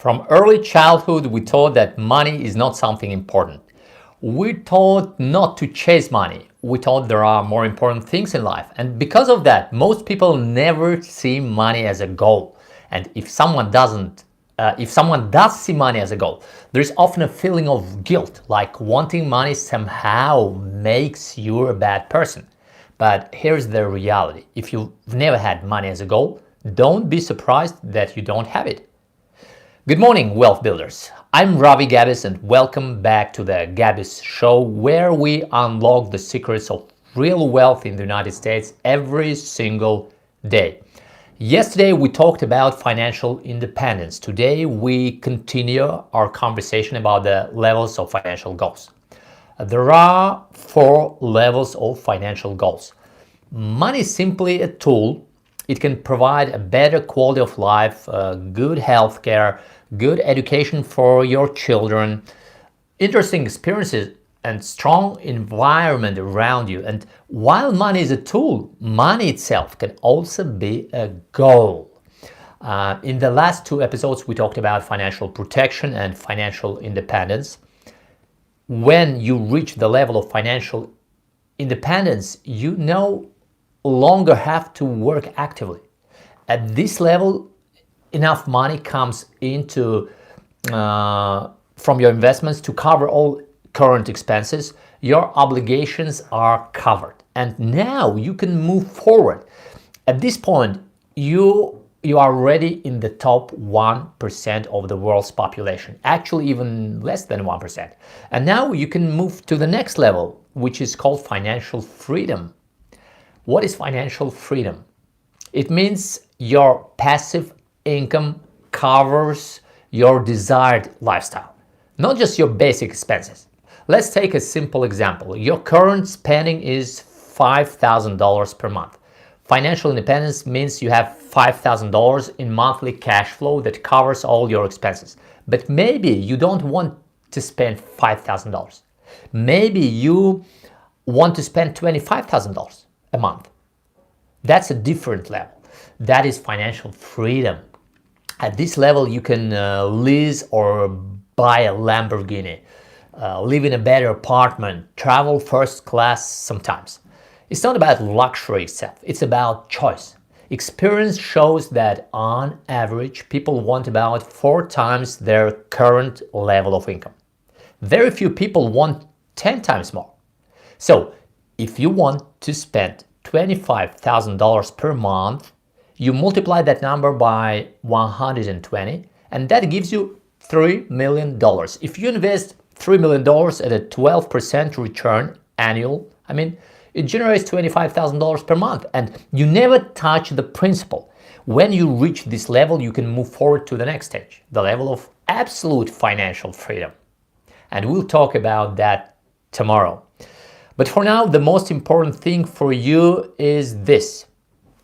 From early childhood, we taught that money is not something important. We taught not to chase money. We thought there are more important things in life. And because of that, most people never see money as a goal. And if someone does see money as a goal, there's often a feeling of guilt, like wanting money somehow makes you a bad person. But here's the reality. If you've never had money as a goal, don't be surprised that you don't have it. Good morning, wealth builders. I'm Ravi Gabis and welcome back to the Gabis Show, where we unlock the secrets of real wealth in the United States every single day. Yesterday we talked about financial independence. Today we continue our conversation about the levels of financial goals. There are 4 levels of financial goals. Money is simply a tool. It can provide a better quality of life, good health care, good education for your children, interesting experiences, and strong environment around you. And while money is a tool, money itself can also be a goal. In the last 2 episodes, we talked about financial protection and financial independence. When you reach the level of financial independence, you no longer have to work actively. At this level, enough money comes into from your investments to cover all current expenses. Your obligations are covered, and now you can move forward. At this point, you are already in the top 1% of the world's population, actually even less than 1%. And now you can move to the next level, which is called financial freedom. What is financial freedom? It means your passive income covers your desired lifestyle, not just your basic expenses. Let's take a simple example. Your current spending is $5,000 per month. Financial independence means you have $5,000 in monthly cash flow that covers all your expenses. But maybe you don't want to spend $5,000. Maybe you want to spend $25,000 a month. That's a different level. That is financial freedom. At this level, you can lease or buy a Lamborghini, live in a better apartment, travel first class sometimes. It's not about luxury itself, it's about choice. Experience shows that on average, people want about 4 times their current level of income. Very few people want 10 times more. So, if you want to spend $25,000 per month, you multiply that number by 120, and that gives you $3 million. If you invest $3 million at a 12% return annual, it generates $25,000 per month, and you never touch the principal. When you reach this level, you can move forward to the next stage, the level of absolute financial freedom. And we'll talk about that tomorrow. But for now, the most important thing for you is this.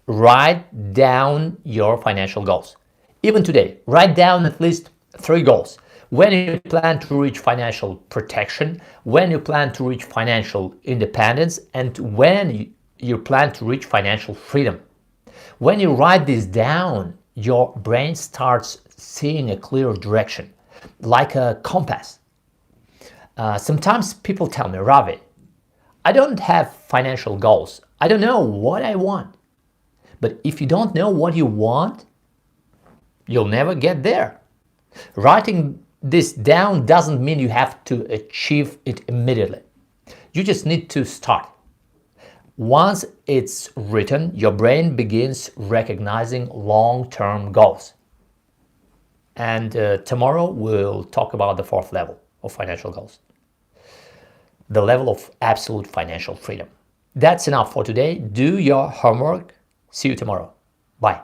Write down your financial goals. Even today, write down at least 3 goals. When you plan to reach financial protection, when you plan to reach financial independence, and when you plan to reach financial freedom. When you write this down, your brain starts seeing a clear direction, like a compass. Sometimes people tell me, Ravi, I don't have financial goals. I don't know what I want. But if you don't know what you want, you'll never get there. Writing this down doesn't mean you have to achieve it immediately. You just need to start. Once it's written, your brain begins recognizing long-term goals. And tomorrow we'll talk about the 4th level of financial goals. The level of absolute financial freedom. That's enough for today. Do your homework. See you tomorrow. Bye.